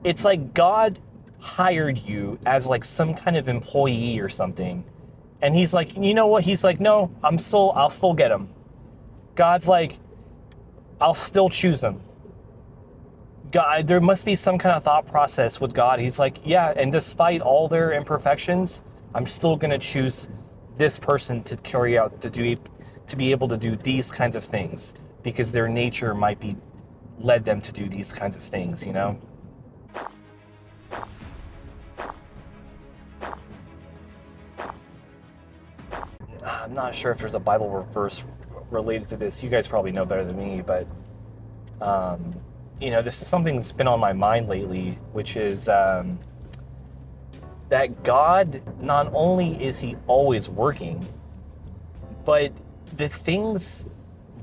It's like God hired you as like some kind of employee or something. And he's like, you know what? He's like, no, I'll still get him. God's like, I'll still choose him. God, there must be some kind of thought process with God. He's like, yeah, and despite all their imperfections, I'm still going to choose this person to carry out, to be able to do these kinds of things because their nature might be led them to do these kinds of things, you know? I'm not sure if there's a Bible verse related to this. You guys probably know better than me, but this is something that's been on my mind lately, which is that God, not only is he always working, but the things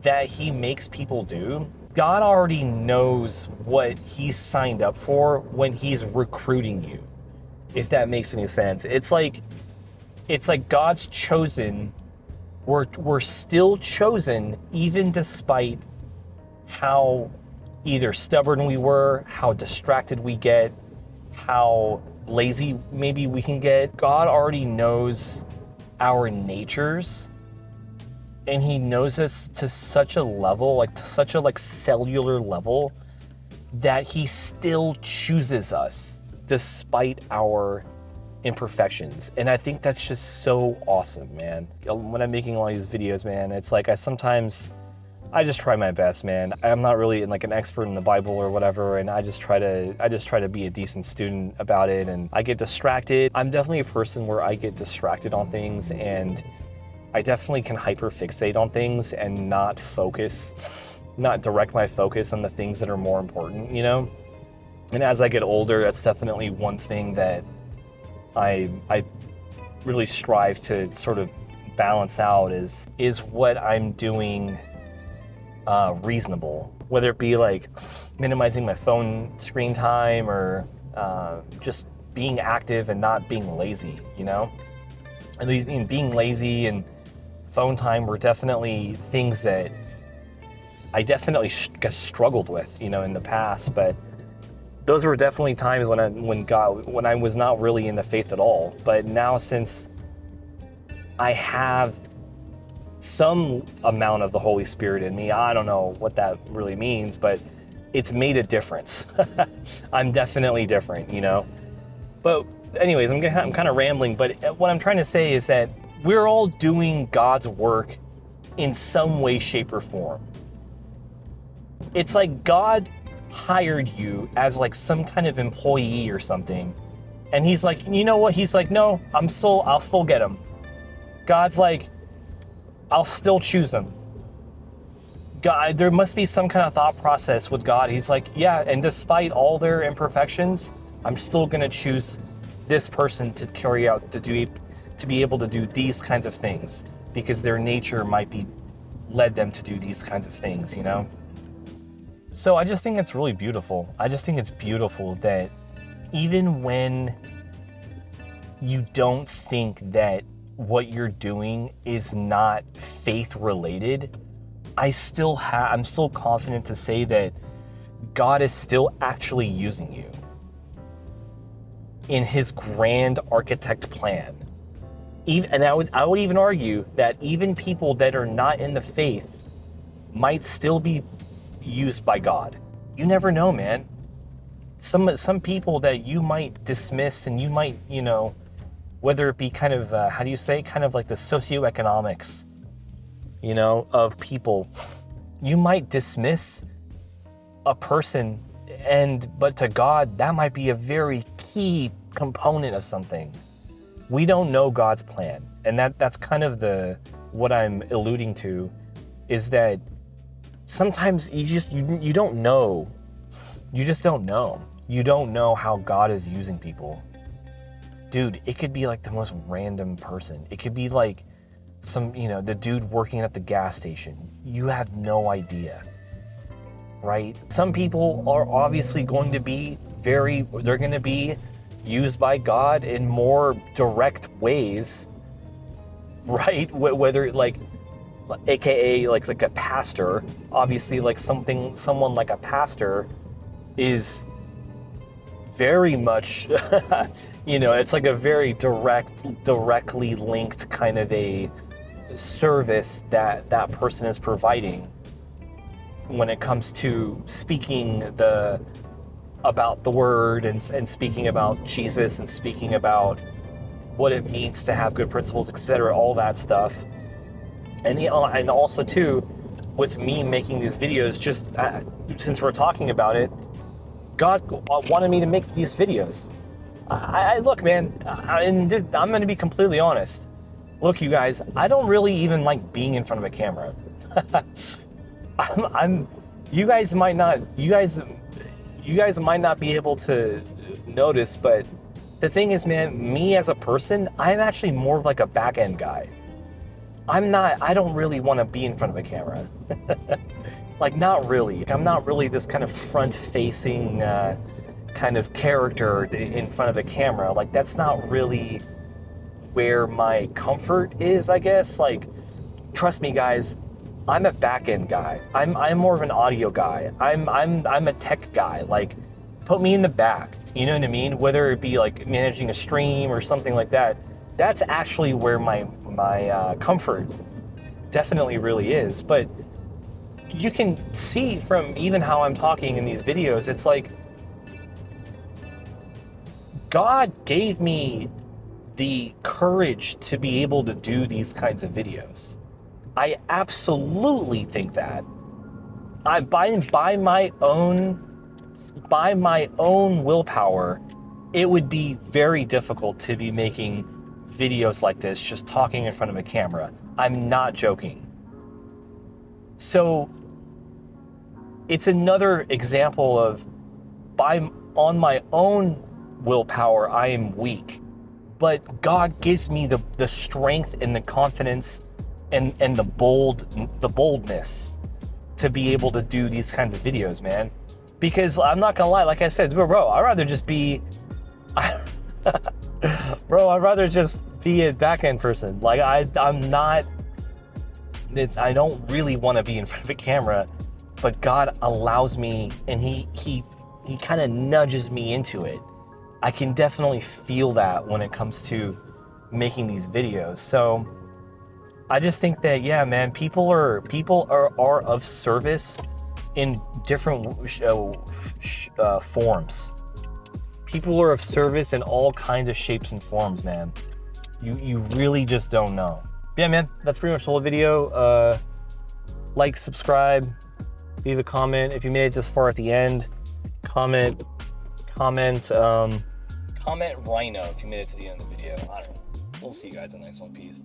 that he makes people do, God already knows what he's signed up for when he's recruiting you, if that makes any sense. It's like God's chosen. We're still chosen even despite how either stubborn we were, how distracted we get, how lazy maybe we can get. God already knows our natures, and he knows us to such a level, to such a cellular level, that he still chooses us despite our imperfections. And I think that's just so awesome, man. When I'm making all these videos, man, it's like I just try my best, man. I'm not really an expert in the Bible or whatever, and I just try to be a decent student about it, and I get distracted. I'm definitely a person where I get distracted on things, and I definitely can hyperfixate on things and not direct my focus on the things that are more important, you know? And as I get older, that's definitely one thing that I really strive to sort of balance out is what I'm doing reasonable, whether it be minimizing my phone screen time or just being active and not being lazy, you know? And being lazy and phone time were definitely things that I definitely struggled with, in the past, but those were definitely times when I was not really in the faith at all. But now, since I have some amount of the Holy Spirit in me, I don't know what that really means, but it's made a difference. I'm definitely different, But anyways, I'm kind of rambling, but what I'm trying to say is that we're all doing God's work in some way, shape, or form. It's like God hired you as some kind of employee or something, and he's like, you know what? He's like, no, I'll still get him. God's like, I'll still choose him. God, there must be some kind of thought process with God. He's like, yeah, and despite all their imperfections, I'm still going to choose this person to carry out, to be able to do these kinds of things because their nature might be led them to do these kinds of things, So I just think it's really beautiful. I just think it's beautiful that even when you don't think that what you're doing is not faith related, I'm still confident to say that God is still actually using you in his grand architect plan. And I would even argue that even people that are not in the faith might still be used by God. You never know, man. Some people that you might dismiss, and you might, whether it be kind of, kind of like the socioeconomics, of people, you might dismiss a person, but to God, that might be a very key component of something. We don't know God's plan, and that's kind of what I'm alluding to, is that sometimes you don't know. You just don't know. You don't know how God is using people. Dude, it could be the most random person. It could be some, the dude working at the gas station. You have no idea, right? Some people are obviously going to be they're going to be used by God in more direct ways, right? Whether AKA like a pastor, obviously someone like a pastor is very much, it's like a very directly linked kind of a service that that person is providing when it comes to speaking about the word and speaking about Jesus and speaking about what it means to have good principles, etc., all that stuff. And and also too, with me making these videos, just since we're talking about it, God wanted me to make these videos. I look, man, I'm going to be completely honest. Look, you guys, I don't really even like being in front of a camera. You guys might not be able to notice, but the thing is, man, me as a person, I'm actually more of like a back end guy. I don't really want to be in front of a camera. Like, not really. I'm not really this kind of front-facing kind of character in front of a camera. Like, that's not really where my comfort is, I guess. Like, trust me, guys, I'm a back-end guy. I'm more of an audio guy. I'm a tech guy. Like, put me in the back. You know what I mean? Whether it be like managing a stream or something like that. That's actually where my comfort definitely really is. But you can see from even how I'm talking in these videos, it's like God gave me the courage to be able to do these kinds of videos. I absolutely think that. By my own willpower, it would be very difficult to be making videos like this, just talking in front of a camera. I'm not joking. So it's another example of on my own willpower, I am weak. But God gives me the strength and the confidence and the boldness to be able to do these kinds of videos, man. Because I'm not gonna lie, like I said, bro, I'd rather just be I'd rather just be a back-end person. Like, I don't really want to be in front of a camera, but God allows me, and he kind of nudges me into it. I can definitely feel that when it comes to making these videos. So I just think that, yeah, man, people are of service in different forms. People are of service in all kinds of shapes and forms, man. You really just don't know. Yeah, man, that's pretty much the whole video. Like, subscribe, leave a comment. If you made it this far at the end, comment Rhino if you made it to the end of the video. I don't know. We'll see you guys in the next one. Peace.